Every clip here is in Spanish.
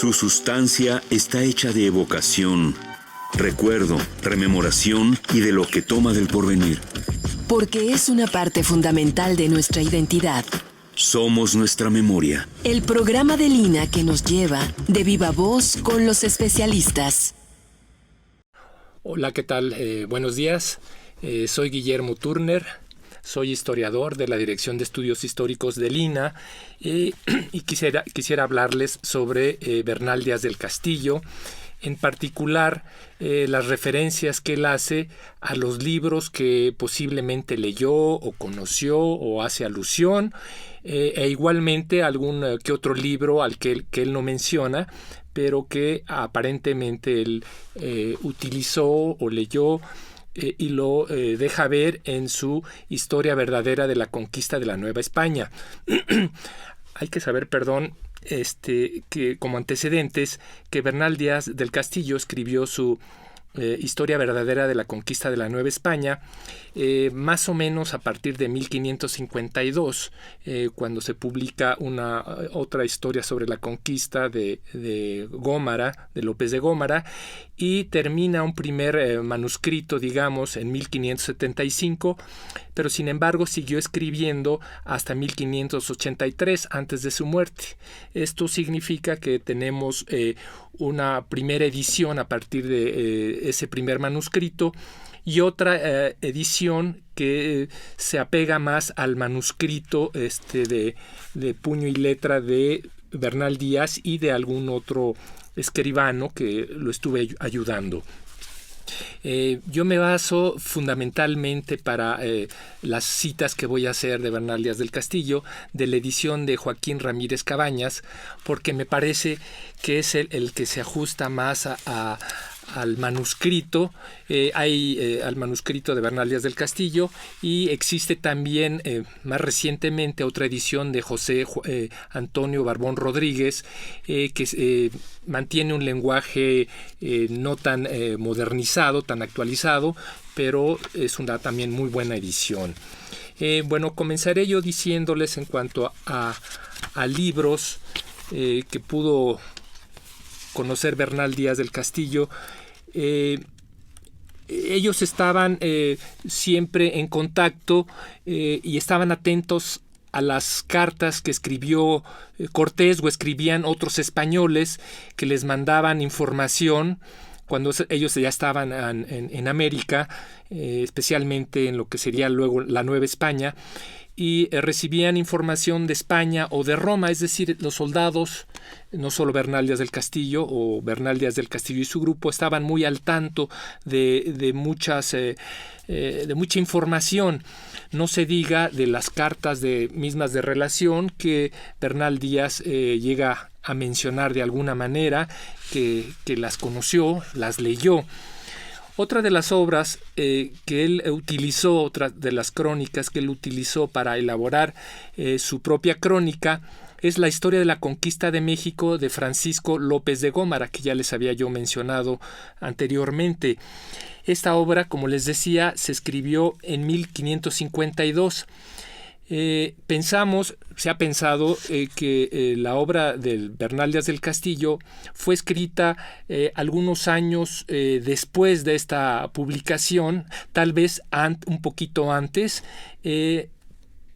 Su sustancia está hecha de evocación, recuerdo, rememoración y de lo que toma del porvenir. Porque es una parte fundamental de nuestra identidad. Somos nuestra memoria. El programa de Lina que nos lleva de viva voz con los especialistas. Hola, ¿qué tal? Buenos días. Soy Guillermo Turner. Soy historiador de la Dirección de Estudios Históricos de Lina y quisiera hablarles sobre Bernal Díaz del Castillo, en particular las referencias que él hace a los libros que posiblemente leyó o conoció o hace alusión, e igualmente algún que otro libro al que él no menciona, pero que aparentemente él utilizó o leyó y lo deja ver en su Historia verdadera de la conquista de la Nueva España. Hay que saber, que como antecedentes, que Bernal Díaz del Castillo escribió su Historia verdadera de la conquista de la Nueva España más o menos a partir de 1552, cuando se publica otra historia sobre la conquista de Gómara, de López de Gómara, y termina un primer manuscrito, digamos, en 1575, pero sin embargo siguió escribiendo hasta 1583, antes de su muerte. Esto significa que tenemos una primera edición a partir de ese primer manuscrito y otra edición que se apega más al manuscrito de puño y letra de Bernal Díaz y de algún otro escribano que lo estuve ayudando. Yo me baso fundamentalmente para las citas que voy a hacer de Bernal Díaz del Castillo de la edición de Joaquín Ramírez Cabañas, porque me parece que es el que se ajusta más al manuscrito, al manuscrito de Bernal Díaz del Castillo, y existe también más recientemente otra edición de José Antonio Barbón Rodríguez, que mantiene un lenguaje no tan modernizado, tan actualizado, pero es una también muy buena edición. Comenzaré yo diciéndoles en cuanto a libros que pudo conocer Bernal Díaz del Castillo. Ellos estaban siempre en contacto y estaban atentos a las cartas que escribió Cortés o escribían otros españoles que les mandaban información cuando ellos ya estaban en América, especialmente en lo que sería luego la Nueva España, y recibían información de España o de Roma, es decir, los soldados, no solo Bernal Díaz del Castillo o Bernal Díaz del Castillo y su grupo, estaban muy al tanto de mucha información. No se diga de las cartas mismas de relación que Bernal Díaz llega a mencionar de alguna manera, que las conoció, las leyó. Otra de las obras que él utilizó, otra de las crónicas que él utilizó para elaborar su propia crónica, es la Historia de la Conquista de México de Francisco López de Gómara, que ya les había yo mencionado anteriormente. Esta obra, como les decía, se escribió en 1552. Se ha pensado que la obra del Bernal Díaz del Castillo fue escrita algunos años después de esta publicación, tal vez un poquito antes,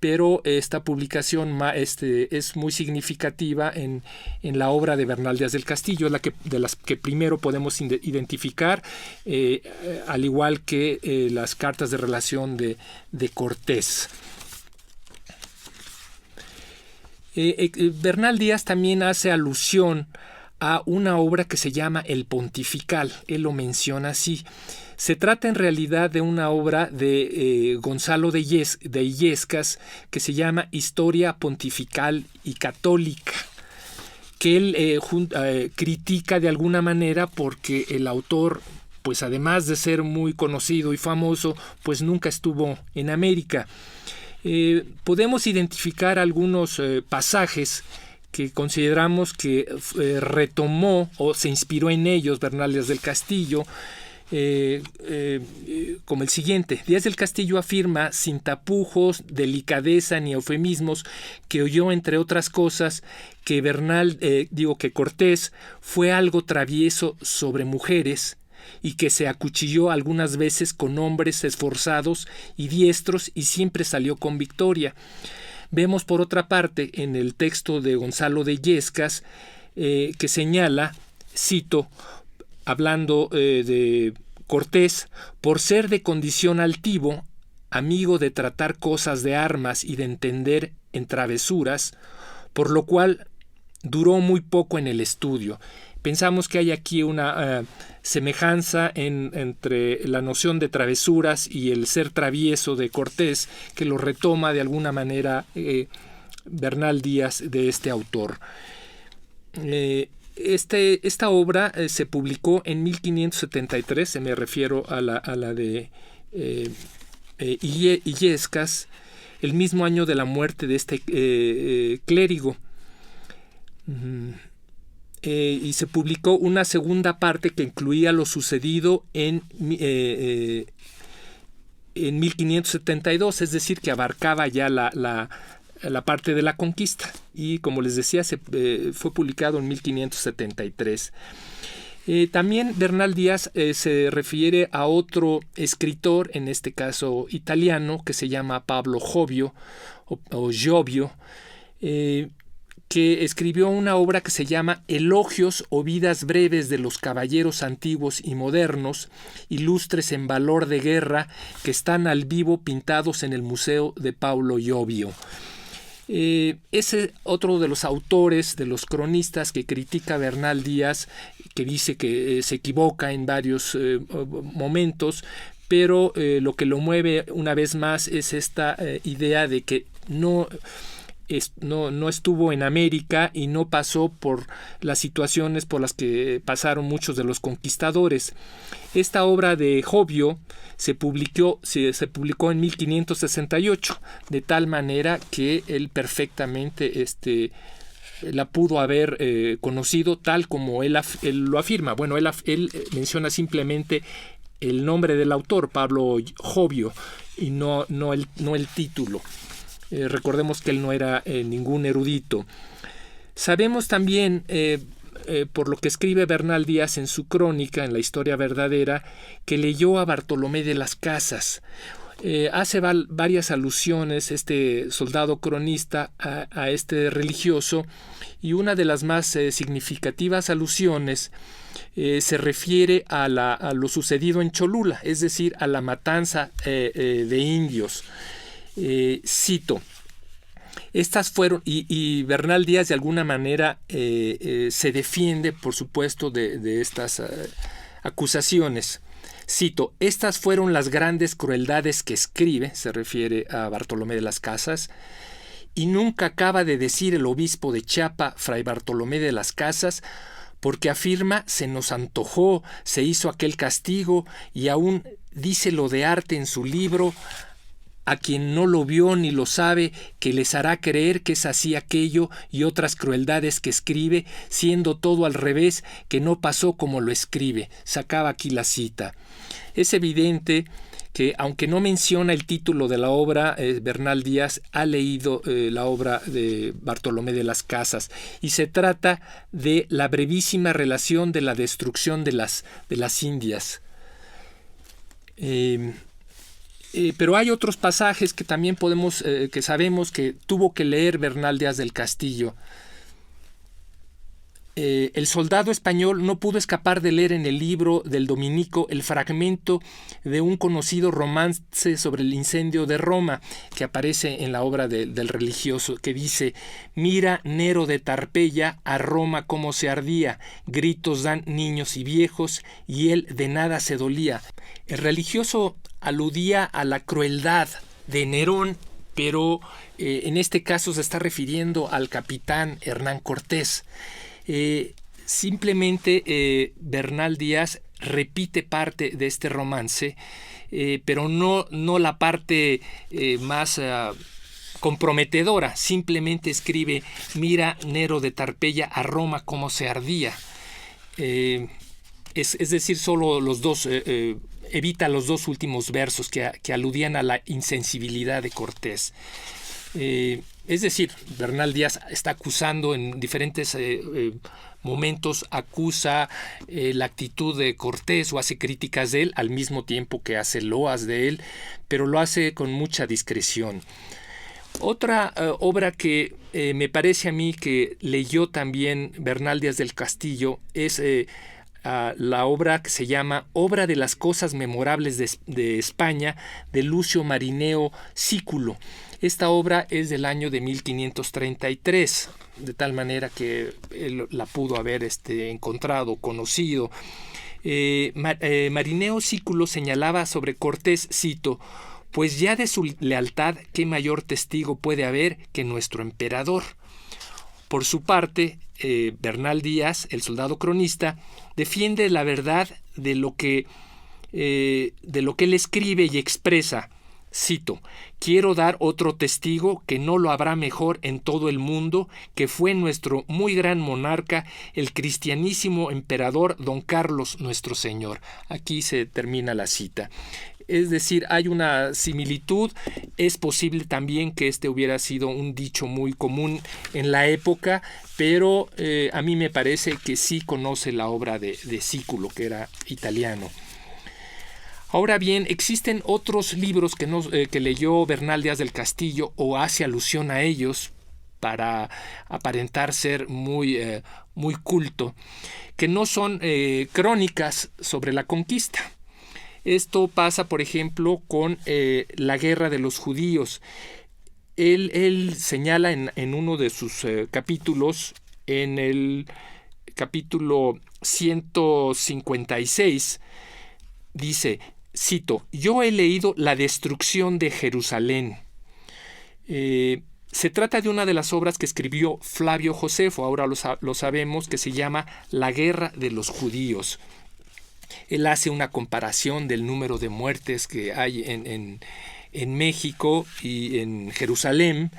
pero esta publicación es muy significativa en la obra de Bernal Díaz del Castillo, de las que primero podemos identificar, al igual que las cartas de relación de Cortés. Bernal Díaz también hace alusión a una obra que se llama El Pontifical. Él lo menciona así. Se trata en realidad de una obra de Gonzalo de Illescas que se llama Historia Pontifical y Católica, que él critica de alguna manera porque el autor, pues además de ser muy conocido y famoso, pues nunca estuvo en América. Podemos identificar algunos pasajes que consideramos que retomó o se inspiró en ellos Bernal Díaz del Castillo, como el siguiente. Díaz del Castillo afirma, sin tapujos, delicadeza ni eufemismos, que oyó, entre otras cosas, que que Cortés fue algo travieso sobre mujeres y que se acuchilló algunas veces con hombres esforzados y diestros y siempre salió con victoria. Vemos por otra parte en el texto de Gonzalo de Illescas que señala, cito, hablando de Cortés, por ser de condición altivo, amigo de tratar cosas de armas y de entender en travesuras, por lo cual duró muy poco en el estudio. Pensamos que hay aquí una semejanza entre la noción de travesuras y el ser travieso de Cortés, que lo retoma de alguna manera Bernal Díaz de este autor. Esta obra se publicó en 1573, me refiero a la de Illescas, el mismo año de la muerte de este clérigo. Y se publicó una segunda parte que incluía lo sucedido en 1572, es decir, que abarcaba ya la parte de la conquista, y como les decía, fue publicado en 1573. También Bernal Díaz se refiere a otro escritor, en este caso italiano, que se llama Pablo Jovio, o Giovio, que escribió una obra que se llama Elogios o vidas breves de los caballeros antiguos y modernos, ilustres en valor de guerra, que están al vivo pintados en el Museo de Paulo Giovio. Ese otro de los autores, de los cronistas que critica Bernal Díaz, que dice que se equivoca en varios momentos, pero lo que lo mueve una vez más es esta idea de que no estuvo en América y no pasó por las situaciones por las que pasaron muchos de los conquistadores. Esta obra de Jovio se publicó en 1568, de tal manera que él perfectamente la pudo haber conocido tal como él lo afirma. Bueno, él menciona simplemente el nombre del autor, Pablo Jovio, y no el título. Recordemos que él no era ningún erudito. Sabemos también, por lo que escribe Bernal Díaz en su crónica, en la Historia Verdadera, que leyó a Bartolomé de las Casas. Hace varias alusiones este soldado cronista a este religioso, y una de las más significativas alusiones se refiere a lo sucedido en Cholula, es decir, a la matanza de indios. Cito, estas fueron, y Bernal Díaz de alguna manera se defiende, por supuesto, de estas acusaciones. Cito, estas fueron las grandes crueldades que escribe, se refiere a Bartolomé de las Casas, y nunca acaba de decir el obispo de Chiapa, Fray Bartolomé de las Casas, porque afirma, se nos antojó, se hizo aquel castigo, y aún dice lo de arte en su libro, a quien no lo vio ni lo sabe, que les hará creer que es así aquello y otras crueldades que escribe, siendo todo al revés, que no pasó como lo escribe. Sacaba aquí la cita. Es evidente que, aunque no menciona el título de la obra, Bernal Díaz ha leído la obra de Bartolomé de las Casas, y se trata de la brevísima relación de la destrucción de las Indias. Pero hay otros pasajes que también que sabemos que tuvo que leer Bernal Díaz del Castillo. El soldado español no pudo escapar de leer en el libro del dominico el fragmento de un conocido romance sobre el incendio de Roma, que aparece en la obra del religioso, que dice: mira Nero de Tarpeya a Roma cómo se ardía, gritos dan niños y viejos, y él de nada se dolía. El religioso aludía a la crueldad de Nerón, pero en este caso se está refiriendo al capitán Hernán Cortés. Simplemente Bernal Díaz repite parte de este romance, pero no la parte más comprometedora. Simplemente escribe: mira Nero de Tarpeya a Roma cómo se ardía. es decir, solo los dos, evita los dos últimos versos que aludían a la insensibilidad de Cortés. Es decir, Bernal Díaz está acusando en diferentes momentos, acusa la actitud de Cortés o hace críticas de él, al mismo tiempo que hace loas de él, pero lo hace con mucha discreción. Otra obra que me parece a mí que leyó también Bernal Díaz del Castillo es la obra que se llama Obra de las cosas memorables de España, de Lucio Marineo Sículo. Esta obra es del año de 1533, de tal manera que él la pudo haber encontrado, conocido. Marineo Sículo señalaba sobre Cortés, cito, pues ya de su lealtad, ¿qué mayor testigo puede haber que nuestro emperador? Por su parte, Bernal Díaz, el soldado cronista, defiende la verdad de lo que él escribe y expresa. Cito, quiero dar otro testigo que no lo habrá mejor en todo el mundo, que fue nuestro muy gran monarca, el cristianísimo emperador don Carlos nuestro Señor. Aquí se termina la cita. Es decir, hay una similitud. Es posible también que hubiera sido un dicho muy común en la época, pero a mí me parece que sí conoce la obra de Sículo, que era italiano. Ahora bien, existen otros libros que leyó Bernal Díaz del Castillo o hace alusión a ellos para aparentar ser muy culto, que no son crónicas sobre la conquista. Esto pasa, por ejemplo, con la guerra de los judíos. Él señala en uno de sus capítulos, en el capítulo 156, dice, cito, yo he leído La destrucción de Jerusalén. Se trata de una de las obras que escribió Flavio Josefo, ahora lo sabemos, que se llama La guerra de los judíos. Él hace una comparación del número de muertes que hay en México y en Jerusalén,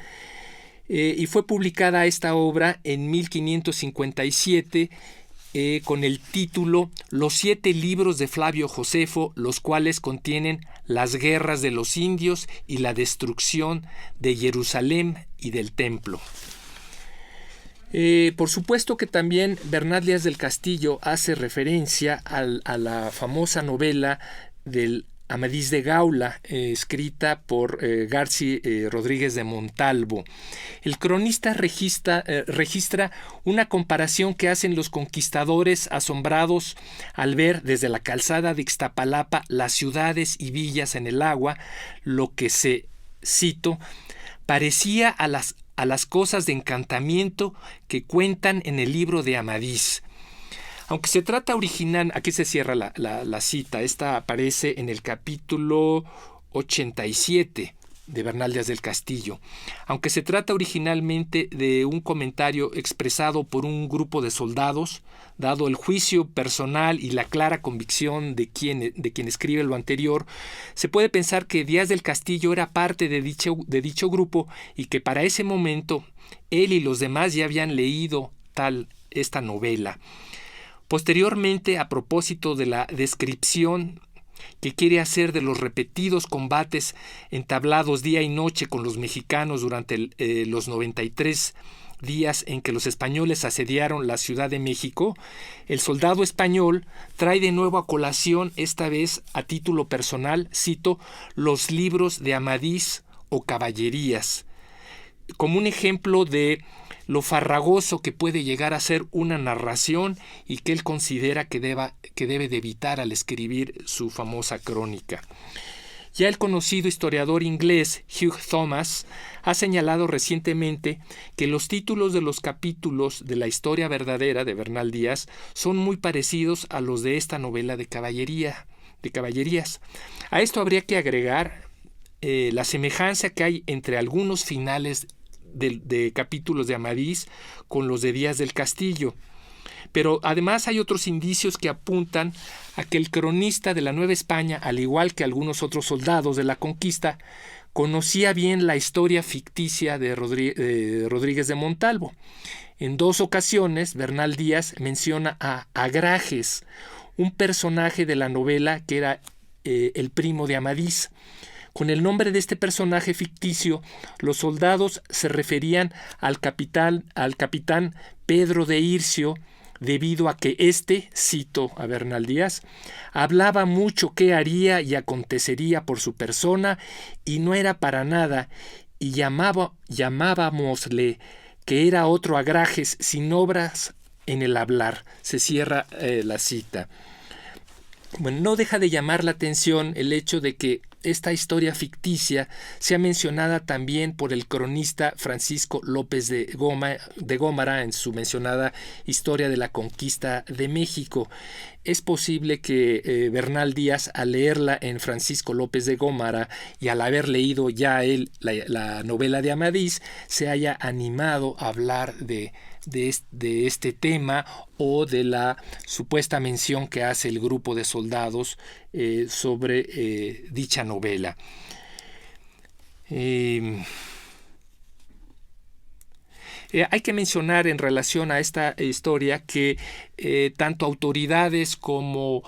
y fue publicada esta obra en 1557 con el título Los 7 libros de Flavio Josefo, los cuales contienen las guerras de los indios y la destrucción de Jerusalén y del templo. Por supuesto que también Bernal Díaz del Castillo hace referencia a la famosa novela del Amadís de Gaula, escrita por Garci Rodríguez de Montalvo. El cronista registra una comparación que hacen los conquistadores asombrados al ver desde la calzada de Ixtapalapa las ciudades y villas en el agua, lo que cito, parecía a las cosas de encantamiento que cuentan en el libro de Amadís. Aunque se trata original, aquí se cierra la cita, esta aparece en el capítulo 87 de Bernal Díaz del Castillo. Aunque se trata originalmente de un comentario expresado por un grupo de soldados, dado el juicio personal y la clara convicción de quien escribe lo anterior, se puede pensar que Díaz del Castillo era parte de dicho grupo y que para ese momento él y los demás ya habían leído esta novela. Posteriormente, a propósito de la descripción que quiere hacer de los repetidos combates entablados día y noche con los mexicanos durante los 93 días en que los españoles asediaron la Ciudad de México, el soldado español trae de nuevo a colación, esta vez a título personal, cito, los libros de Amadís o Caballerías, como un ejemplo de lo farragoso que puede llegar a ser una narración y que él considera que debe de evitar al escribir su famosa crónica. Ya el conocido historiador inglés Hugh Thomas ha señalado recientemente que los títulos de los capítulos de la historia verdadera de Bernal Díaz son muy parecidos a los de esta novela de caballerías. A esto habría que agregar la semejanza que hay entre algunos finales de capítulos de Amadís con los de Díaz del Castillo. Pero además hay otros indicios que apuntan a que el cronista de la Nueva España, al igual que algunos otros soldados de la conquista, conocía bien la historia ficticia de Rodríguez de Montalvo. En 2 ocasiones, Bernal Díaz menciona a Agrajes, un personaje de la novela que era el primo de Amadís. Con el nombre de este personaje ficticio, los soldados se referían al capitán Pedro de Ircio, debido a que éste, cito a Bernal Díaz, hablaba mucho qué haría y acontecería por su persona y no era para nada, y llamábamosle que era otro Agrajes sin obras en el hablar. Se cierra la cita. Bueno, no deja de llamar la atención el hecho de que esta historia ficticia sea mencionada también por el cronista Francisco López de Gómara en su mencionada Historia de la Conquista de México. Es posible que Bernal Díaz, al leerla en Francisco López de Gómara y al haber leído ya él la novela de Amadís, se haya animado a hablar de este tema o de la supuesta mención que hace el grupo de soldados sobre dicha novela. Hay que mencionar en relación a esta historia que tanto autoridades como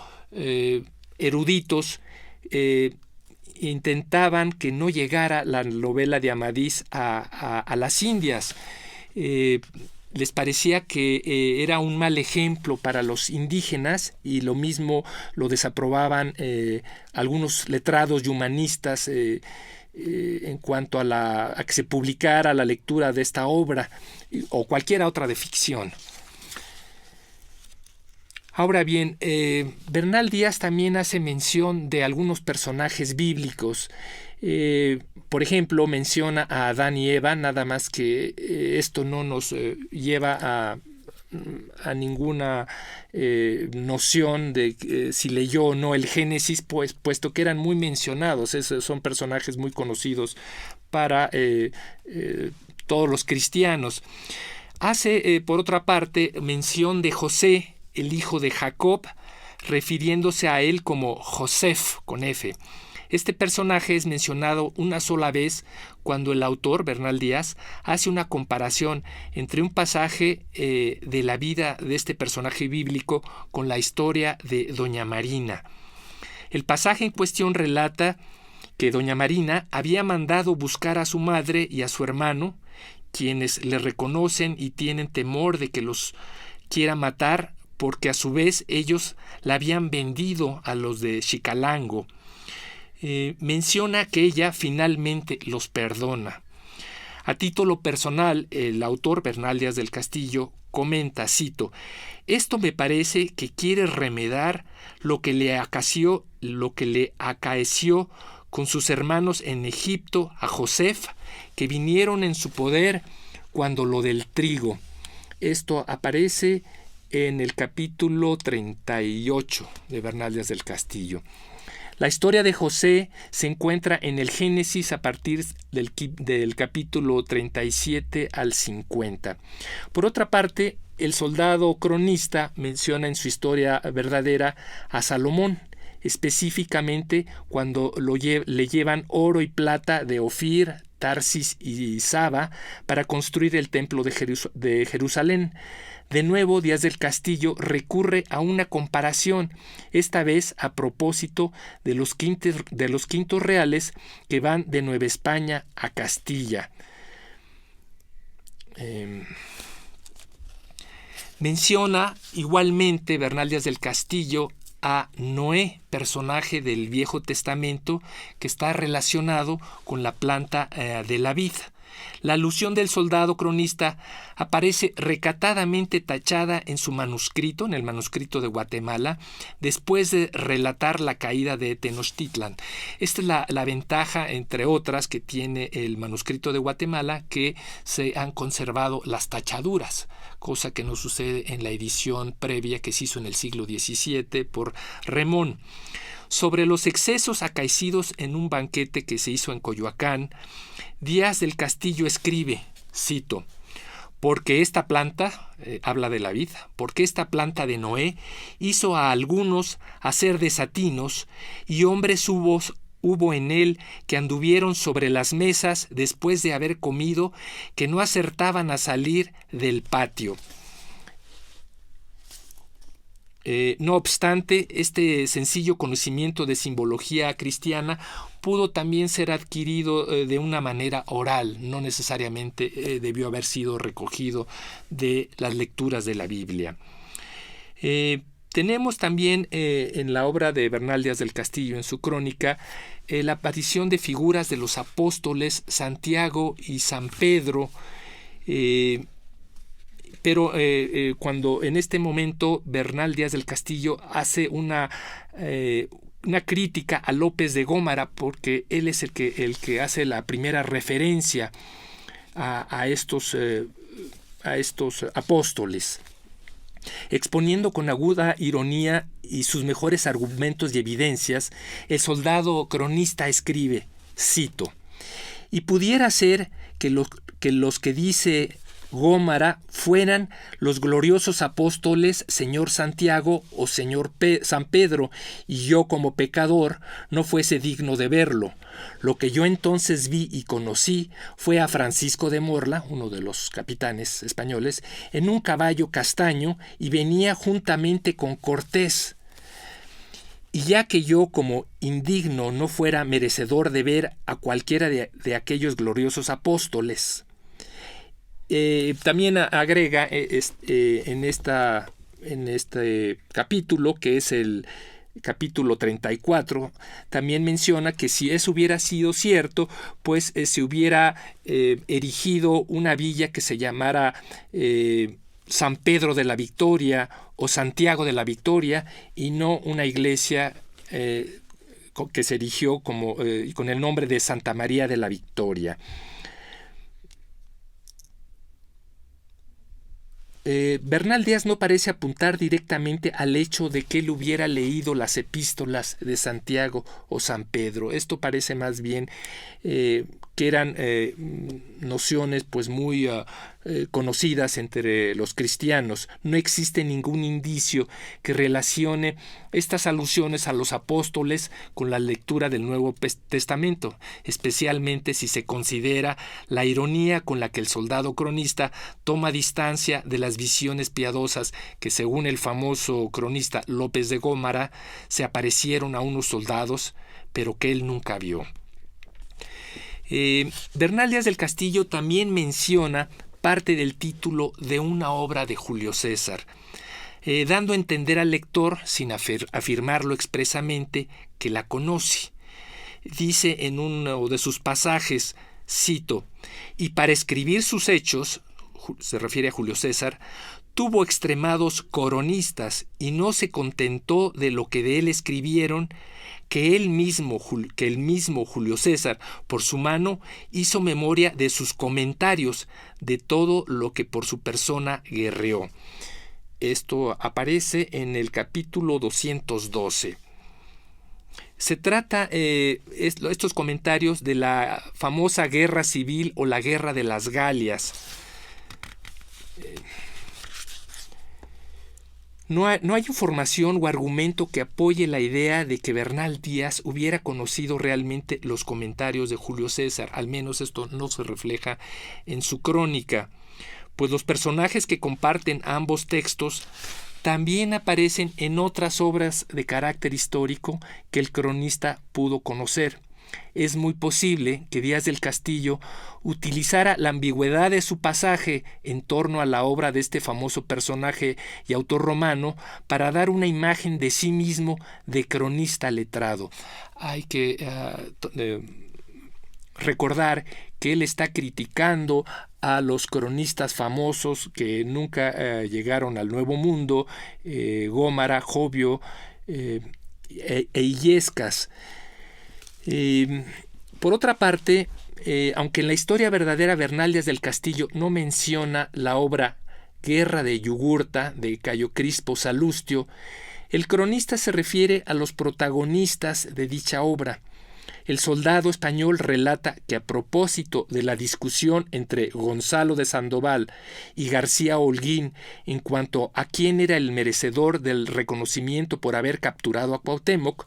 eruditos intentaban que no llegara la novela de Amadís a las Indias. Les parecía que era un mal ejemplo para los indígenas y lo mismo lo desaprobaban algunos letrados y humanistas en cuanto a que se publicara la lectura de esta obra o cualquier otra de ficción. Ahora bien, Bernal Díaz también hace mención de algunos personajes bíblicos. Por ejemplo, menciona a Adán y Eva, nada más que esto no nos lleva a ninguna noción de si leyó o no el Génesis, puesto que eran muy mencionados. Son personajes muy conocidos para todos los cristianos. Hace, por otra parte, mención de José, el hijo de Jacob, refiriéndose a él como Josef, con F. Este personaje es mencionado una sola vez cuando el autor, Bernal Díaz, hace una comparación entre un pasaje de la vida de este personaje bíblico con la historia de Doña Marina. El pasaje en cuestión relata que Doña Marina había mandado buscar a su madre y a su hermano, quienes le reconocen y tienen temor de que los quiera matar, porque a su vez ellos la habían vendido a los de Xicalango. Menciona que ella finalmente los perdona. A título personal, el autor Bernal Díaz del Castillo comenta, cito: «Esto me parece que quiere remedar lo que le acaeció con sus hermanos en Egipto a Josef, que vinieron en su poder cuando lo del trigo». Esto aparece en el capítulo 38 de Bernal Díaz del Castillo. La historia de José se encuentra en el Génesis a partir del capítulo 37 al 50. Por otra parte, el soldado cronista menciona en su historia verdadera a Salomón, específicamente cuando le llevan oro y plata de Ofir, Tarsis y Saba para construir el templo de Jerusalén. De nuevo, Díaz del Castillo recurre a una comparación, esta vez a propósito de los quintos reales que van de Nueva España a Castilla. Menciona igualmente Bernal Díaz del Castillo a Noé, personaje del Viejo Testamento que está relacionado con la planta de la vid. La alusión del soldado cronista aparece recatadamente tachada en su manuscrito, en el manuscrito de Guatemala, después de relatar la caída de Tenochtitlan. Esta es la ventaja, entre otras, que tiene el manuscrito de Guatemala, que se han conservado las tachaduras, cosa que no sucede en la edición previa que se hizo en el siglo XVII por Remón. Sobre los excesos acaecidos en un banquete que se hizo en Coyoacán, Díaz del Castillo escribe, cito: «Porque esta planta», habla de la vid, «porque esta planta de Noé hizo a algunos hacer desatinos, y hombres hubo en él que anduvieron sobre las mesas después de haber comido, que no acertaban a salir del patio». No obstante, este sencillo conocimiento de simbología cristiana pudo también ser adquirido de una manera oral, no necesariamente debió haber sido recogido de las lecturas de la Biblia. Tenemos también en la obra de Bernal Díaz del Castillo, en su crónica, la aparición de figuras de los apóstoles Santiago y San Pedro, pero cuando en este momento Bernal Díaz del Castillo hace una crítica a López de Gómara, porque él es el que hace la primera referencia a estos apóstoles. Exponiendo con aguda ironía y sus mejores argumentos y evidencias, el soldado cronista escribe, cito: «Y pudiera ser que los que dice Gómara fueran los gloriosos apóstoles señor Santiago o señor San Pedro, y yo como pecador no fuese digno de verlo. Lo que yo entonces vi y conocí fue a Francisco de Morla, uno de los capitanes españoles, en un caballo castaño y venía juntamente con Cortés. Y ya que yo como indigno no fuera merecedor de ver a cualquiera de aquellos gloriosos apóstoles». También agrega en este capítulo, que es el capítulo 34, también menciona que si eso hubiera sido cierto, pues se hubiera erigido una villa que se llamara San Pedro de la Victoria o Santiago de la Victoria, y no una iglesia que se erigió con el nombre de Santa María de la Victoria. Bernal Díaz no parece apuntar directamente al hecho de que él hubiera leído las epístolas de Santiago o San Pedro. Esto parece más bien que eran nociones pues muy conocidas entre los cristianos. No existe ningún indicio que relacione estas alusiones a los apóstoles con la lectura del Nuevo Testamento, especialmente si se considera la ironía con la que el soldado cronista toma distancia de las visiones piadosas que, según el famoso cronista López de Gómara, se aparecieron a unos soldados, pero que él nunca vio. Bernal Díaz del Castillo también menciona parte del título de una obra de Julio César, dando a entender al lector, sin afirmarlo expresamente, que la conoce. Dice en uno de sus pasajes, cito: «Y para escribir sus hechos», se refiere a Julio César, «tuvo extremados coronistas y no se contentó de lo que de él escribieron, que el mismo Julio César, por su mano, hizo memoria de sus comentarios, de todo lo que por su persona guerreó». Esto aparece en el capítulo 212. Se trata estos comentarios de la famosa guerra civil o la guerra de las Galias. No hay información o argumento que apoye la idea de que Bernal Díaz hubiera conocido realmente los comentarios de Julio César. Al menos esto no se refleja en su crónica, pues los personajes que comparten ambos textos también aparecen en otras obras de carácter histórico que el cronista pudo conocer. Es muy posible que Díaz del Castillo utilizara la ambigüedad de su pasaje en torno a la obra de este famoso personaje y autor romano para dar una imagen de sí mismo de cronista letrado. Hay que recordar que él está criticando a los cronistas famosos que nunca llegaron al Nuevo Mundo, Gómara, Jovio e Illescas. Por otra parte, aunque en la historia verdadera Bernal Díaz del Castillo no menciona la obra Guerra de Yugurta de Cayo Crispo Salustio, el cronista se refiere a los protagonistas de dicha obra. El soldado español relata que a propósito de la discusión entre Gonzalo de Sandoval y García Holguín en cuanto a quién era el merecedor del reconocimiento por haber capturado a Cuauhtémoc,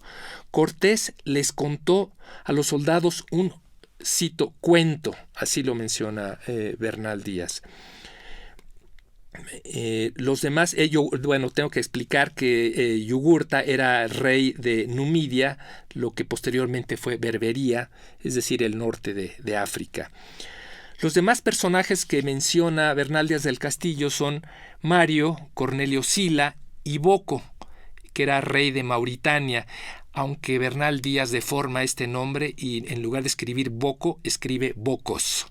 Cortés les contó a los soldados un, cito, cuento, así lo menciona Bernal Díaz. Los demás, tengo que explicar que Yugurta era rey de Numidia, lo que posteriormente fue Berbería, es decir, el norte de África. Los demás personajes que menciona Bernal Díaz del Castillo son Mario, Cornelio Sila y Boco, que era rey de Mauritania, aunque Bernal Díaz deforma este nombre y en lugar de escribir Boco, escribe Bocos.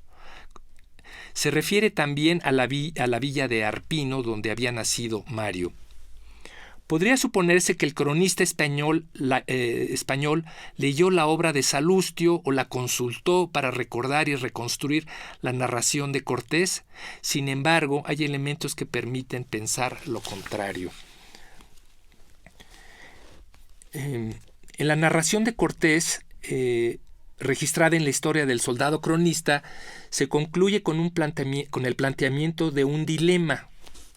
Se refiere también a la villa de Arpino, donde había nacido Mario. Podría suponerse que el cronista español leyó la obra de Salustio o la consultó para recordar y reconstruir la narración de Cortés. Sin embargo, hay elementos que permiten pensar lo contrario. En la narración de Cortés, registrada en la historia del soldado cronista, se concluye con el planteamiento de un dilema.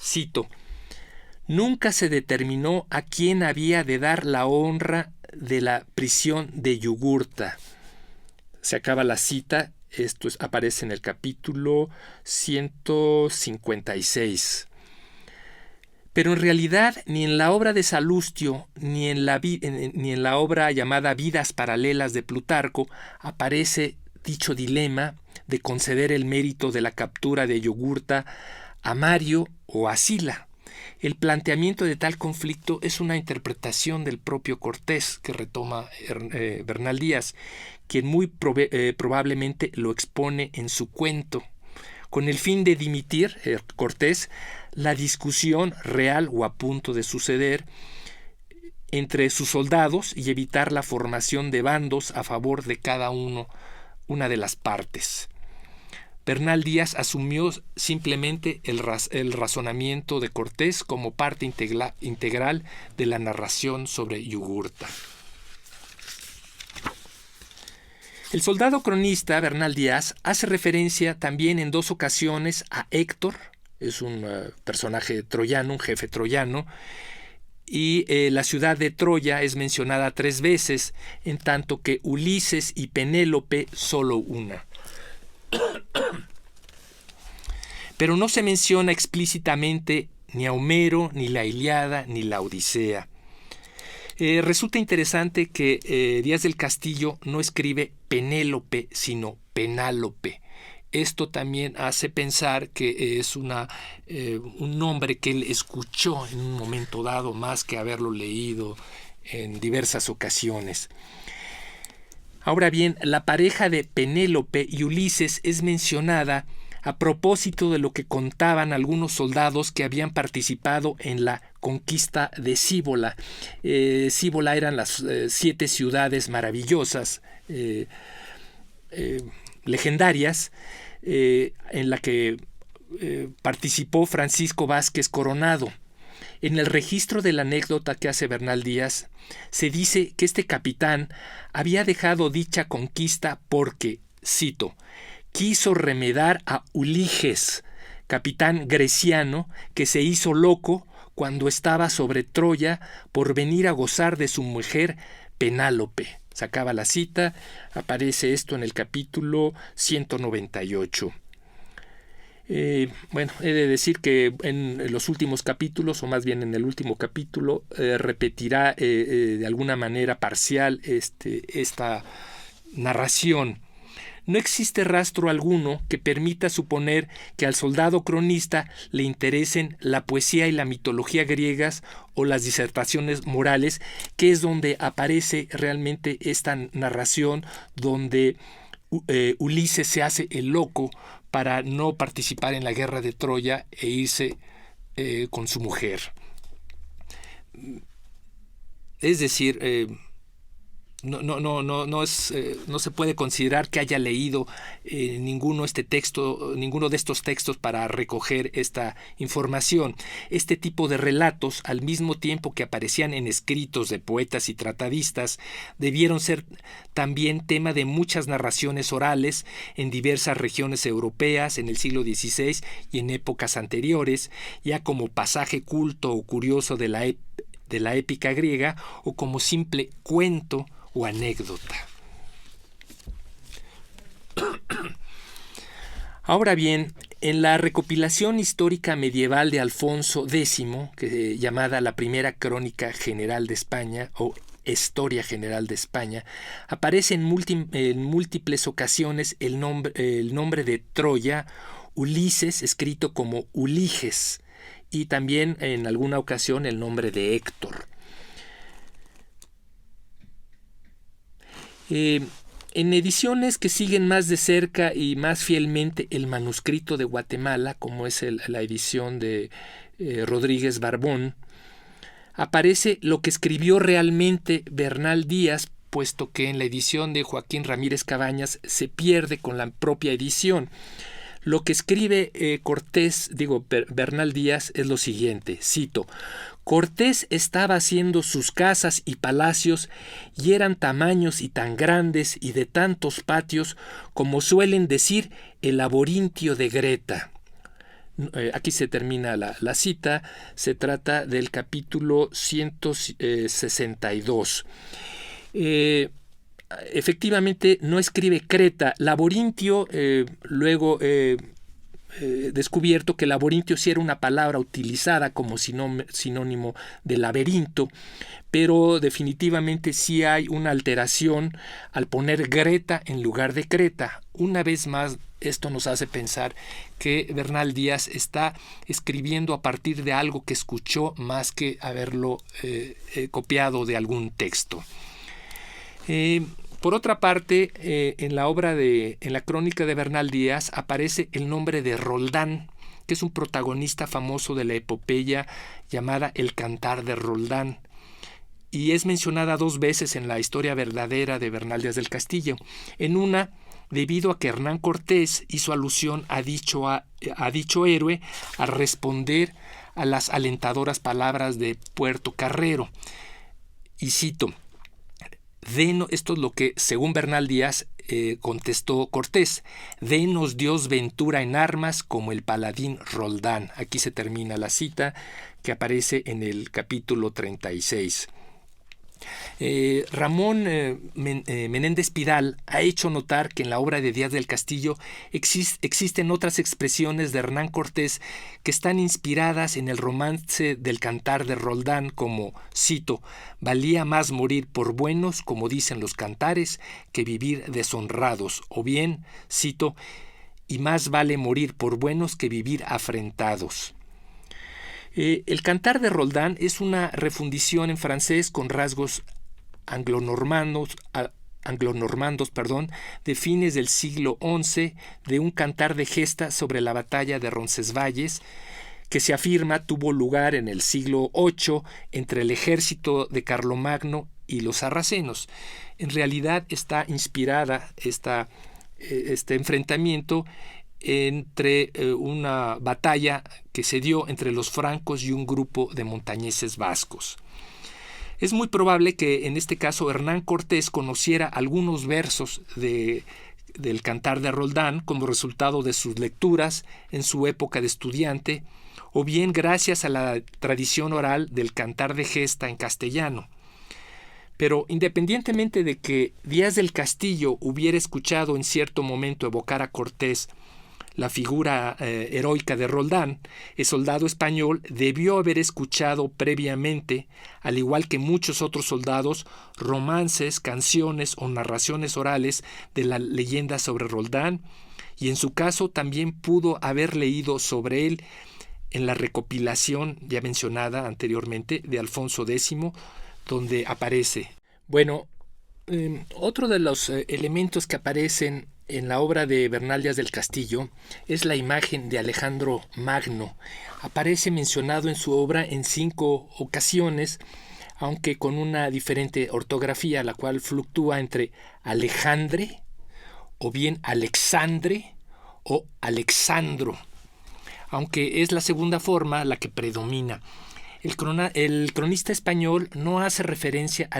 Cito: nunca se determinó a quién había de dar la honra de la prisión de Yugurta. Se acaba la cita, esto aparece en el capítulo 156. Pero en realidad ni en la obra de Salustio ni en la obra llamada Vidas Paralelas de Plutarco aparece dicho dilema de conceder el mérito de la captura de Yugurta a Mario o a Sila. El planteamiento de tal conflicto es una interpretación del propio Cortés que retoma Bernal Díaz, quien muy probablemente lo expone en su cuento, con el fin de dimitir Cortés la discusión real o a punto de suceder entre sus soldados y evitar la formación de bandos a favor de cada una de las partes. Bernal Díaz asumió simplemente el razonamiento de Cortés como parte integral de la narración sobre Yugurta. El soldado cronista Bernal Díaz hace referencia también en 2 ocasiones a Héctor, es un personaje troyano, un jefe troyano, y la ciudad de Troya es mencionada 3 veces, en tanto que Ulises y Penélope solo una. Pero no se menciona explícitamente ni a Homero, ni la Ilíada, ni la Odisea. Resulta interesante que Díaz del Castillo no escribe Penélope, sino Penálope. Esto también hace pensar que es un nombre que él escuchó en un momento dado, más que haberlo leído en diversas ocasiones. Ahora bien, la pareja de Penélope y Ulises es mencionada a propósito de lo que contaban algunos soldados que habían participado en la conquista de Cíbola. Cíbola eran las 7 ciudades maravillosas, legendarias, en la que participó Francisco Vázquez Coronado. En el registro de la anécdota que hace Bernal Díaz, se dice que este capitán había dejado dicha conquista porque, cito, quiso remedar a Uliges, capitán greciano que se hizo loco cuando estaba sobre Troya por venir a gozar de su mujer Penálope. Se acaba la cita, aparece esto en el capítulo 198. He de decir que en los últimos capítulos, o más bien en el último capítulo, repetirá de alguna manera parcial esta narración. No existe rastro alguno que permita suponer que al soldado cronista le interesen la poesía y la mitología griegas o las disertaciones morales, que es donde aparece realmente esta narración donde Ulises se hace el loco para no participar en la guerra de Troya e irse con su mujer. Es decir, no se puede considerar que haya leído ninguno de estos textos para recoger esta información. Este tipo de relatos, al mismo tiempo que aparecían en escritos de poetas y tratadistas, debieron ser también tema de muchas narraciones orales en diversas regiones europeas en el siglo XVI y en épocas anteriores, ya como pasaje culto o curioso de la épica griega o como simple cuento o anécdota. Ahora bien, En la recopilación histórica medieval de Alfonso X, llamada la Primera Crónica General de España o Historia General de España, aparece en múltiples ocasiones el nombre de Troya, Ulises, escrito como Uliges, y también en alguna ocasión el nombre de Héctor. En ediciones que siguen más de cerca y más fielmente el manuscrito de Guatemala, como es la edición de Rodríguez Barbón, aparece lo que escribió realmente Bernal Díaz, puesto que en la edición de Joaquín Ramírez Cabañas se pierde con la propia edición. Lo que escribe Bernal Díaz es lo siguiente, cito: Cortés estaba haciendo sus casas y palacios y eran tamaños y tan grandes y de tantos patios como suelen decir el laborintio de Greta. Aquí se termina la cita, se trata del capítulo 162. Efectivamente no escribe Creta. Laborintio, luego descubierto que laborintio sí era una palabra utilizada como sinónimo de laberinto, pero definitivamente sí hay una alteración al poner Greta en lugar de Creta. Una vez más, esto nos hace pensar que Bernal Díaz está escribiendo a partir de algo que escuchó más que haberlo copiado de algún texto. Por otra parte, en la crónica de Bernal Díaz aparece el nombre de Roldán, que es un protagonista famoso de la epopeya llamada El Cantar de Roldán, y es mencionada 2 veces en la historia verdadera de Bernal Díaz del Castillo. En una, debido a que Hernán Cortés hizo alusión a dicho héroe al responder a las alentadoras palabras de Puerto Carrero. Y cito: esto es lo que, según Bernal Díaz, contestó Cortés: «Denos Dios ventura en armas como el paladín Roldán». Aquí se termina la cita que aparece en el capítulo 36. Ramón Menéndez Pidal ha hecho notar que en la obra de Díaz del Castillo existen otras expresiones de Hernán Cortés que están inspiradas en el romance del Cantar de Roldán, como, cito: «Valía más morir por buenos, como dicen los cantares, que vivir deshonrados», o bien, cito: «y más vale morir por buenos que vivir afrentados». El Cantar de Roldán es una refundición en francés con rasgos anglonormandos, de fines del siglo XI, de un cantar de gesta sobre la batalla de Roncesvalles, que se afirma tuvo lugar en el siglo VIII entre el ejército de Carlomagno y los sarracenos. En realidad está inspirada este enfrentamiento entre una batalla que se dio entre los francos y un grupo de montañeses vascos. Es muy probable que en este caso Hernán Cortés conociera algunos versos del Cantar de Roldán como resultado de sus lecturas en su época de estudiante, o bien gracias a la tradición oral del cantar de gesta en castellano. Pero independientemente de que Díaz del Castillo hubiera escuchado en cierto momento evocar a Cortés la figura heroica de Roldán, el soldado español debió haber escuchado previamente, al igual que muchos otros soldados, romances, canciones o narraciones orales de la leyenda sobre Roldán, y en su caso también pudo haber leído sobre él en la recopilación ya mencionada anteriormente de Alfonso X, donde aparece. Bueno, otro de los elementos que aparecen en la obra de Bernal Díaz del Castillo es la imagen de Alejandro Magno. Aparece mencionado en su obra en 5 ocasiones, aunque con una diferente ortografía, la cual fluctúa entre Alejandre, o bien Alexandre, o Alexandro, aunque es la segunda forma la que predomina. El cronista español no hace referencia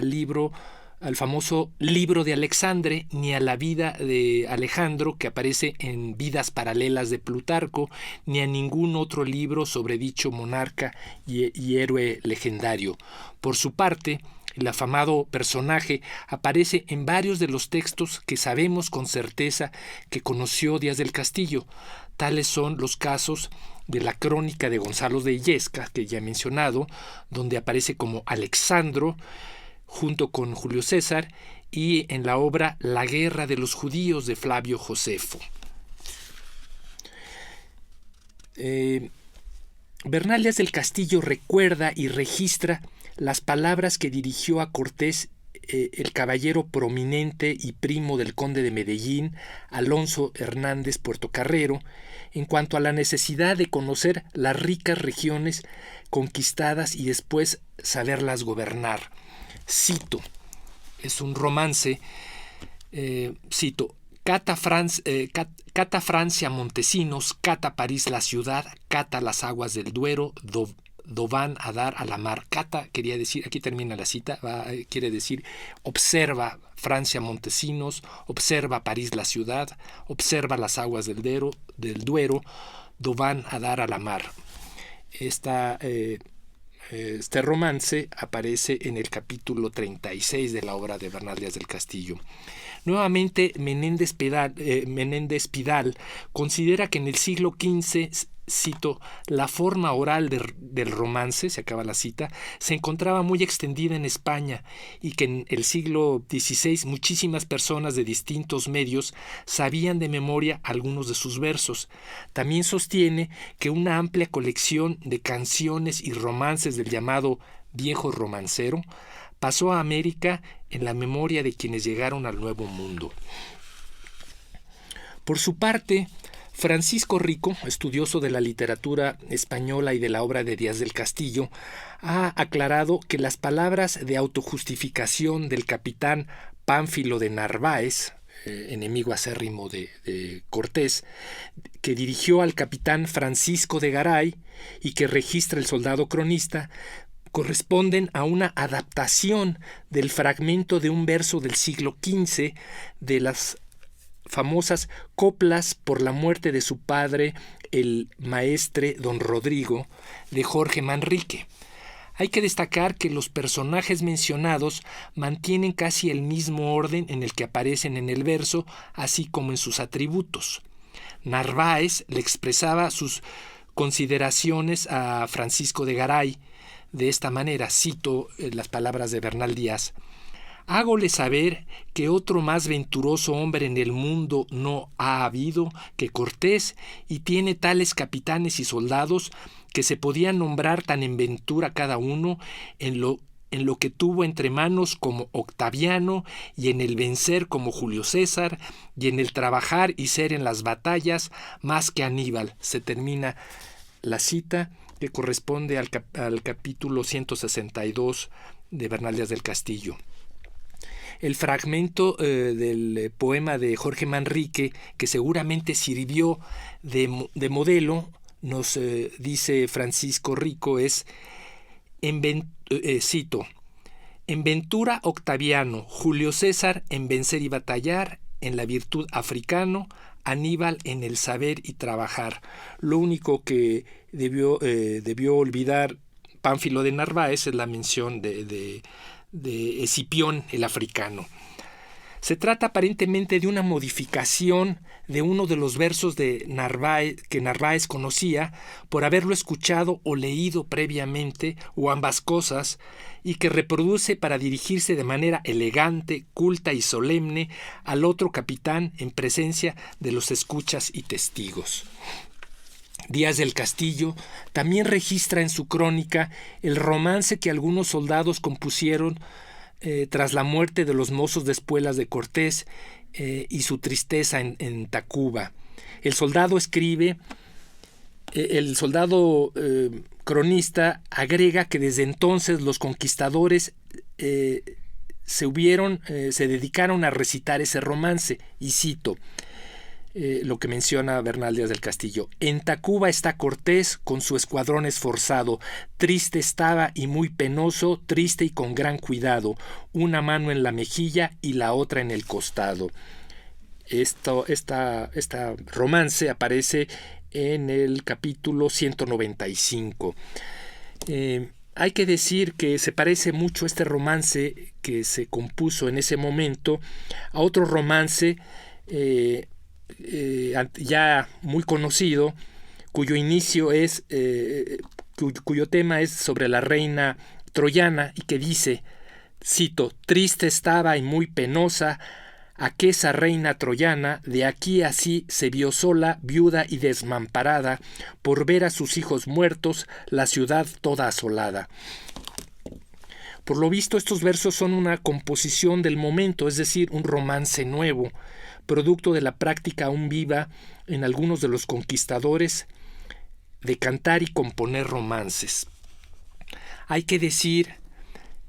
al famoso libro de Alexandre, ni a la vida de Alejandro que aparece en Vidas Paralelas de Plutarco, ni a ningún otro libro sobre dicho monarca y héroe legendario. Por su parte, el afamado personaje, aparece en varios de los textos que sabemos con certeza que conoció Díaz del Castillo. Tales son los casos de la crónica de Gonzalo de Illescas, que ya he mencionado, donde aparece como Alexandro, junto con Julio César, y en la obra La guerra de los judíos de Flavio Josefo. Bernal Díaz del Castillo recuerda y registra las palabras que dirigió a Cortés el caballero prominente y primo del conde de Medellín, Alonso Hernández Puertocarrero, en cuanto a la necesidad de conocer las ricas regiones conquistadas y después saberlas gobernar. Cito, es un romance, cito: Cata Francia Montesinos, cata París la ciudad, cata las aguas del Duero, do van a dar a la mar. Cata quería decir, aquí termina la cita, quiere decir observa Francia Montesinos, observa París la ciudad, observa las aguas del Duero, do van a dar a la mar. Este romance aparece en el capítulo 36 de la obra de Bernal Díaz del Castillo. Nuevamente, Menéndez Pidal considera que en el siglo XV, cito, la forma oral del romance, se acaba la cita, se encontraba muy extendida en España y que en el siglo XVI muchísimas personas de distintos medios sabían de memoria algunos de sus versos. También sostiene que una amplia colección de canciones y romances del llamado viejo romancero pasó a América en la memoria de quienes llegaron al Nuevo Mundo. Por su parte, Francisco Rico, estudioso de la literatura española y de la obra de Díaz del Castillo, ha aclarado que las palabras de autojustificación del capitán Pánfilo de Narváez, enemigo acérrimo de Cortés, que dirigió al capitán Francisco de Garay y que registra el soldado cronista, corresponden a una adaptación del fragmento de un verso del siglo XV de las famosas coplas por la muerte de su padre, el maestre don Rodrigo, de Jorge Manrique. Hay que destacar que los personajes mencionados mantienen casi el mismo orden en el que aparecen en el verso, así como en sus atributos. Narváez le expresaba sus consideraciones a Francisco de Garay de esta manera, cito las palabras de Bernal Díaz: hágole saber que otro más venturoso hombre en el mundo no ha habido que Cortés, y tiene tales capitanes y soldados que se podían nombrar tan en ventura cada uno en lo que tuvo entre manos como Octaviano, y en el vencer como Julio César, y en el trabajar y ser en las batallas más que Aníbal. Se termina la cita, que corresponde al capítulo 162 de Bernal Díaz del Castillo. El fragmento del poema de Jorge Manrique, que seguramente sirvió de modelo, nos dice Francisco Rico, es, cito: en ventura Octaviano, Julio César en vencer y batallar, en la virtud africano, Aníbal en el saber y trabajar. Lo único que debió olvidar Pánfilo de Narváez es la mención de Escipión el africano. Se trata aparentemente de una modificación de uno de los versos de Narváez que Narváez conocía por haberlo escuchado o leído previamente, o ambas cosas, y que reproduce para dirigirse de manera elegante, culta y solemne al otro capitán en presencia de los escuchas y testigos. Díaz del Castillo también registra en su crónica el romance que algunos soldados compusieron tras la muerte de los mozos de espuelas de Cortés y su tristeza en Tacuba. El soldado cronista agrega que desde entonces los conquistadores se dedicaron a recitar ese romance, y cito lo que menciona Bernal Díaz del Castillo: en Tacuba está Cortés con su escuadrón esforzado, triste estaba y muy penoso, triste y con gran cuidado, una mano en la mejilla y la otra en el costado. Esta romance aparece en el capítulo 195. hay que decir que se parece mucho este romance que se compuso en ese momento a otro romance ya muy conocido, cuyo inicio es, cuyo tema es sobre la reina troyana y que dice, cito, triste estaba y muy penosa aquella reina troyana, de aquí así se vio sola, viuda y desmamparada, por ver a sus hijos muertos, la ciudad toda asolada. Por lo visto, estos versos son una composición del momento, es decir, un romance nuevo, producto de la práctica aún viva en algunos de los conquistadores de cantar y componer romances. Hay que decir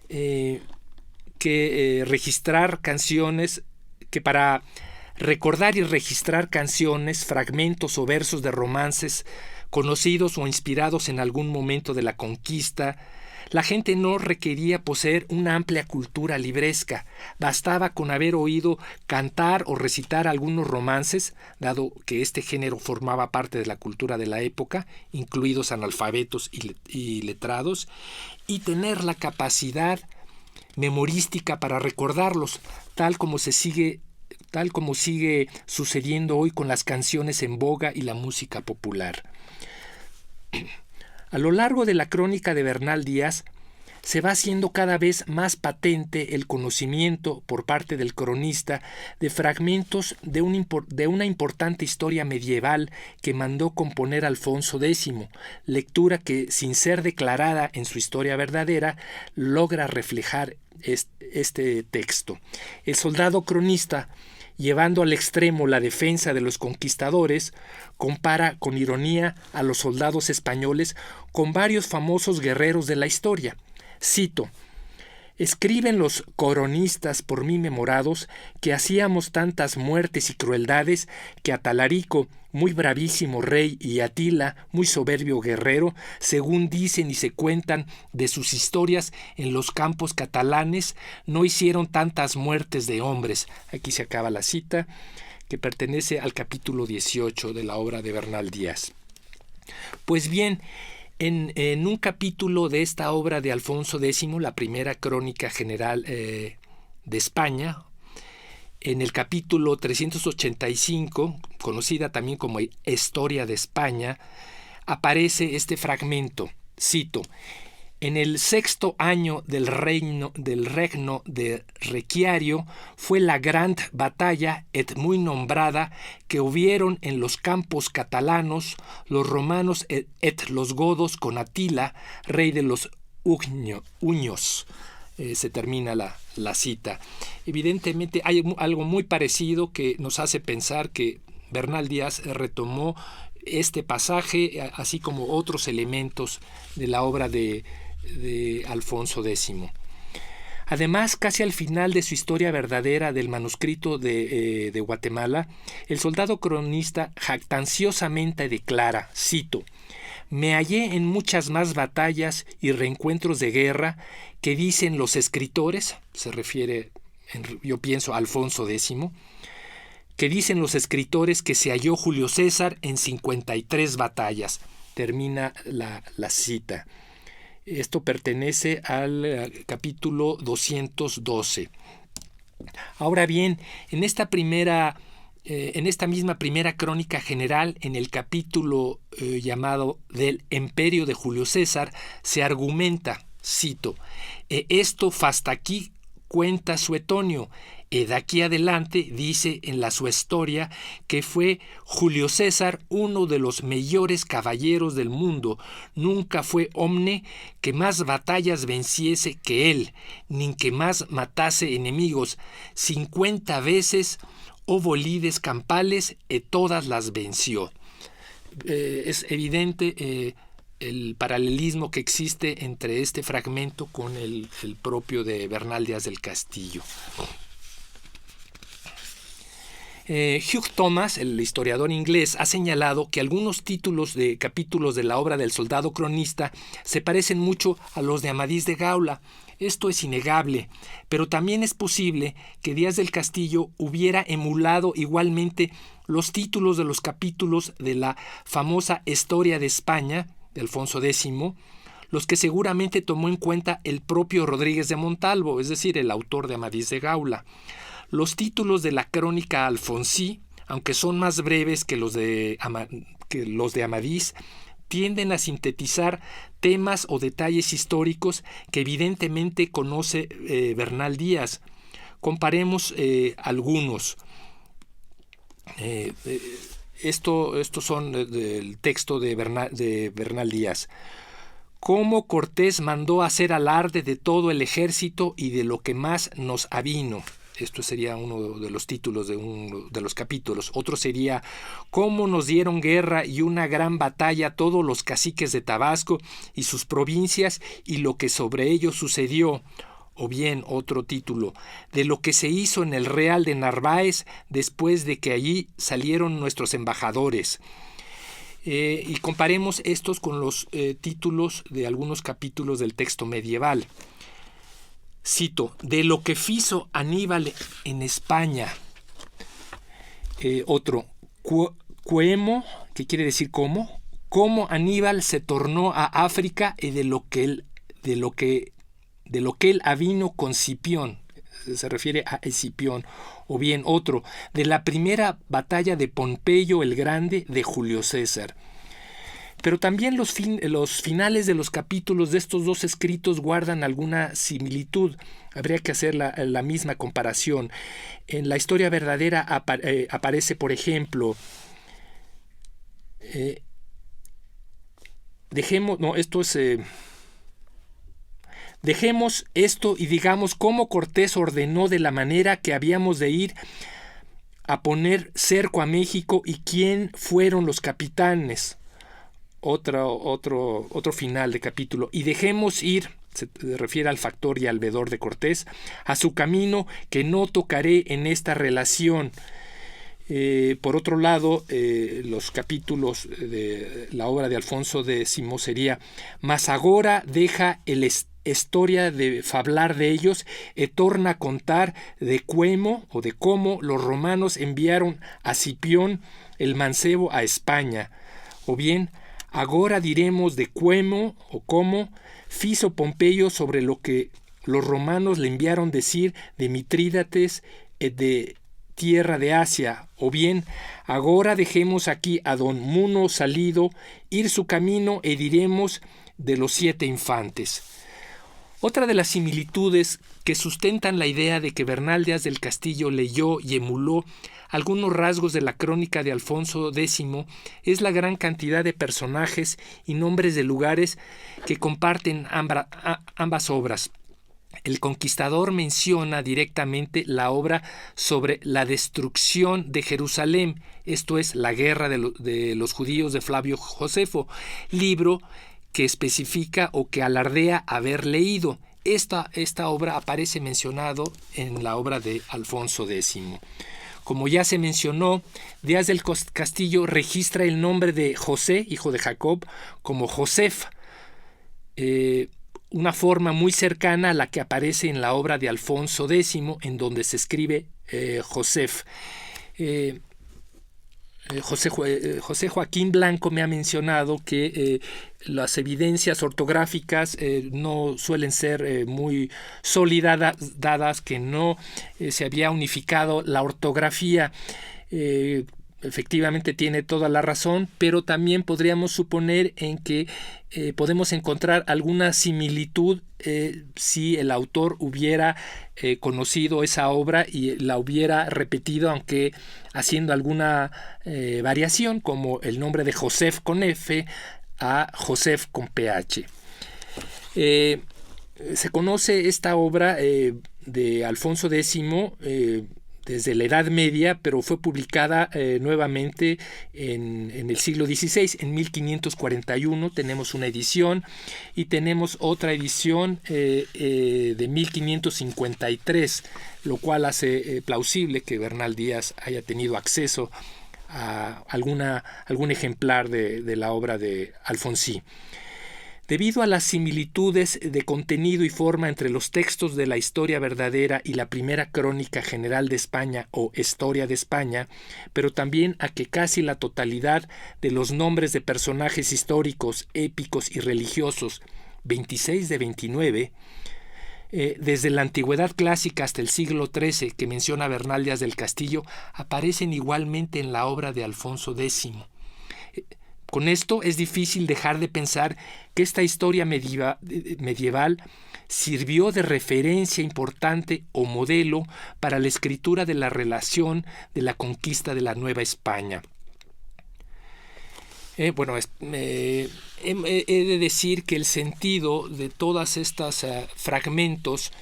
que registrar canciones, que para recordar y registrar canciones, fragmentos o versos de romances conocidos o inspirados en algún momento de la conquista, la gente no requería poseer una amplia cultura libresca. Bastaba con haber oído cantar o recitar algunos romances, dado que este género formaba parte de la cultura de la época, incluidos analfabetos y letrados, y tener la capacidad memorística para recordarlos, tal como sigue sucediendo hoy con las canciones en boga y la música popular. A lo largo de la crónica de Bernal Díaz se va haciendo cada vez más patente el conocimiento por parte del cronista de fragmentos de una importante historia medieval que mandó componer Alfonso X, lectura que, sin ser declarada en su historia verdadera, logra reflejar este texto. El soldado cronista, llevando al extremo la defensa de los conquistadores, compara con ironía a los soldados españoles con varios famosos guerreros de la historia. Cito: escriben los coronistas por mí memorados que hacíamos tantas muertes y crueldades que a Talarico, muy bravísimo rey, y Atila, muy soberbio guerrero, según dicen y se cuentan de sus historias en los campos catalanes, no hicieron tantas muertes de hombres. Aquí se acaba la cita, que pertenece al capítulo 18 de la obra de Bernal Díaz. Pues bien, en un capítulo de esta obra de Alfonso X, la primera crónica general de España, en el capítulo 385, conocida también como Historia de España, aparece este fragmento, cito: en el 6º año del regno de Requiario fue la gran batalla et muy nombrada que hubieron en los campos catalanos los romanos et los godos con Atila, rey de los Uños. Se termina la cita. Evidentemente hay algo muy parecido que nos hace pensar que Bernal Díaz retomó este pasaje, así como otros elementos de la obra de Alfonso X. Además, casi al final de su historia verdadera del manuscrito de Guatemala, el soldado cronista jactanciosamente declara, cito: me hallé en muchas más batallas y reencuentros de guerra que dicen los escritores, se refiere, yo pienso, a Alfonso X, que dicen los escritores que se halló Julio César en 53 batallas. Termina la cita. Esto pertenece al capítulo 212. Ahora bien, en esta misma primera crónica general, en el capítulo llamado del Imperio de Julio César, se argumenta, cito: esto hasta aquí cuenta Suetonio, de aquí adelante dice en la su historia que fue Julio César uno de los mejores caballeros del mundo, nunca fue hombre que más batallas venciese que él, ni que más matase enemigos, 50 veces hubo lides campales y todas las venció. Es evidente el paralelismo que existe entre este fragmento con el propio de Bernal Díaz del Castillo. Hugh Thomas, el historiador inglés, ha señalado que algunos títulos de capítulos de la obra del soldado cronista se parecen mucho a los de Amadís de Gaula. Esto es innegable, pero también es posible que Díaz del Castillo hubiera emulado igualmente los títulos de los capítulos de la famosa Historia de España, de Alfonso X, los que seguramente tomó en cuenta el propio Rodríguez de Montalvo, es decir, el autor de Amadís de Gaula. Los títulos de la crónica Alfonsí, aunque son más breves que los de Amadís, tienden a sintetizar temas o detalles históricos que evidentemente conoce Bernal Díaz. Comparemos algunos. Estos son del texto de Bernal Díaz. Cómo Cortés mandó hacer alarde de todo el ejército y de lo que más nos avino. Esto sería uno de los títulos de uno de los capítulos. Otro sería cómo nos dieron guerra y una gran batalla todos los caciques de Tabasco y sus provincias y lo que sobre ellos sucedió. O bien otro título, de lo que se hizo en el Real de Narváez después de que allí salieron nuestros embajadores. Y comparemos estos con los títulos de algunos capítulos del texto medieval. Cito, de lo que fizo Aníbal en España. Otro, cuemo, que quiere decir cómo Aníbal se tornó a África y de lo que él avino con Cipión, se refiere a Escipión. O bien otro, de la primera batalla de Pompeyo el Grande de Julio César. Pero también los finales de los capítulos de estos dos escritos guardan alguna similitud. Habría que hacer la misma comparación. En la historia verdadera aparece, por ejemplo, dejemos esto y digamos cómo Cortés ordenó de la manera que habíamos de ir a poner cerco a México y quién fueron los capitanes. Otro final de capítulo. Y dejemos ir, se refiere al factor y al veedor de Cortés, a su camino que no tocaré en esta relación. Por otro lado, los capítulos de la obra de Alfonso X sería mas agora deja el historia de fablar de ellos e torna a contar de cómo los romanos enviaron a Cipión el mancebo a España. O bien, agora diremos de cómo fizo Pompeyo sobre lo que los romanos le enviaron decir de Mitrídates de tierra de Asia. O bien, agora dejemos aquí a don Muno salido ir su camino e diremos de los 7 infantes. Otra de las similitudes que sustentan la idea de que Bernal Díaz del Castillo leyó y emuló algunos rasgos de la crónica de Alfonso X es la gran cantidad de personajes y nombres de lugares que comparten ambas obras. El Conquistador menciona directamente la obra sobre la destrucción de Jerusalén, esto es, la guerra de los judíos de Flavio Josefo, libro que especifica o que alardea haber leído. Esta obra aparece mencionado en la obra de Alfonso X. Como ya se mencionó, Díaz del Castillo registra el nombre de José, hijo de Jacob, como Josef, una forma muy cercana a la que aparece en la obra de Alfonso X, en donde se escribe Josef. José Joaquín Blanco me ha mencionado que las evidencias ortográficas no suelen ser muy sólidas, dadas que no se había unificado la ortografía. Efectivamente tiene toda la razón, pero también podríamos suponer en que podemos encontrar alguna similitud si el autor hubiera conocido esa obra y la hubiera repetido, aunque haciendo alguna variación, como el nombre de Josef con F a Josef con PH. Se conoce esta obra de Alfonso X desde la Edad Media, pero fue publicada nuevamente en el siglo XVI, en 1541 tenemos una edición y tenemos otra edición de 1553, lo cual hace plausible que Bernal Díaz haya tenido acceso a algún ejemplar de la obra de Alfonsí. Debido a las similitudes de contenido y forma entre los textos de la historia verdadera y la primera crónica general de España o Historia de España, pero también a que casi la totalidad de los nombres de personajes históricos, épicos y religiosos 26 de 29, desde la antigüedad clásica hasta el siglo XIII, que menciona Bernal Díaz del Castillo, aparecen igualmente en la obra de Alfonso X. Con esto es difícil dejar de pensar que esta historia medieval sirvió de referencia importante o modelo para la escritura de la relación de la conquista de la Nueva España. He de decir que el sentido de todos estos fragmentos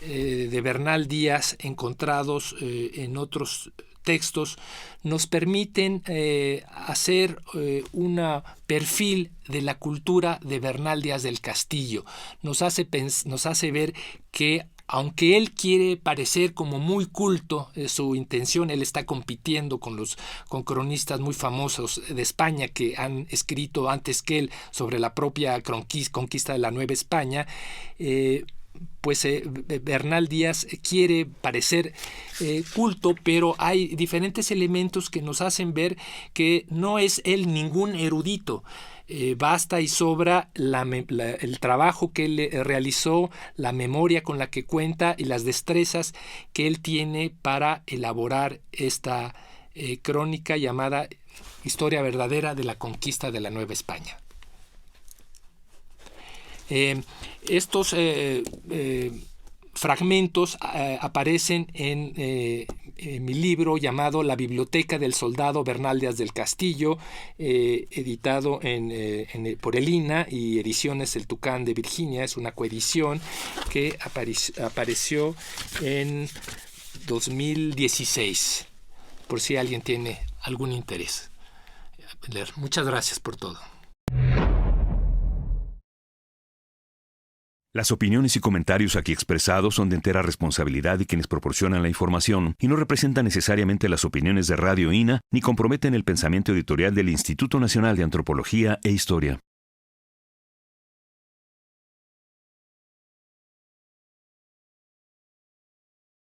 de Bernal Díaz encontrados en otros textos nos permiten hacer un perfil de la cultura de Bernal Díaz del Castillo. Nos hace ver que aunque él quiere parecer como muy culto, su intención, él está compitiendo con cronistas muy famosos de España que han escrito antes que él sobre la propia conquista de la Nueva España. Bernal Díaz quiere parecer culto, pero hay diferentes elementos que nos hacen ver que no es él ningún erudito. Basta y sobra el trabajo que él realizó, la memoria con la que cuenta y las destrezas que él tiene para elaborar esta crónica llamada Historia verdadera de la conquista de la Nueva España. Estos fragmentos aparecen en mi libro llamado La Biblioteca del Soldado Bernal Díaz del Castillo, editado por el INA y Ediciones El Tucán de Virginia. Es una coedición que apareció en 2016, por si alguien tiene algún interés. Muchas gracias por todo. Las opiniones y comentarios aquí expresados son de entera responsabilidad de quienes proporcionan la información y no representan necesariamente las opiniones de Radio INA ni comprometen el pensamiento editorial del Instituto Nacional de Antropología e Historia.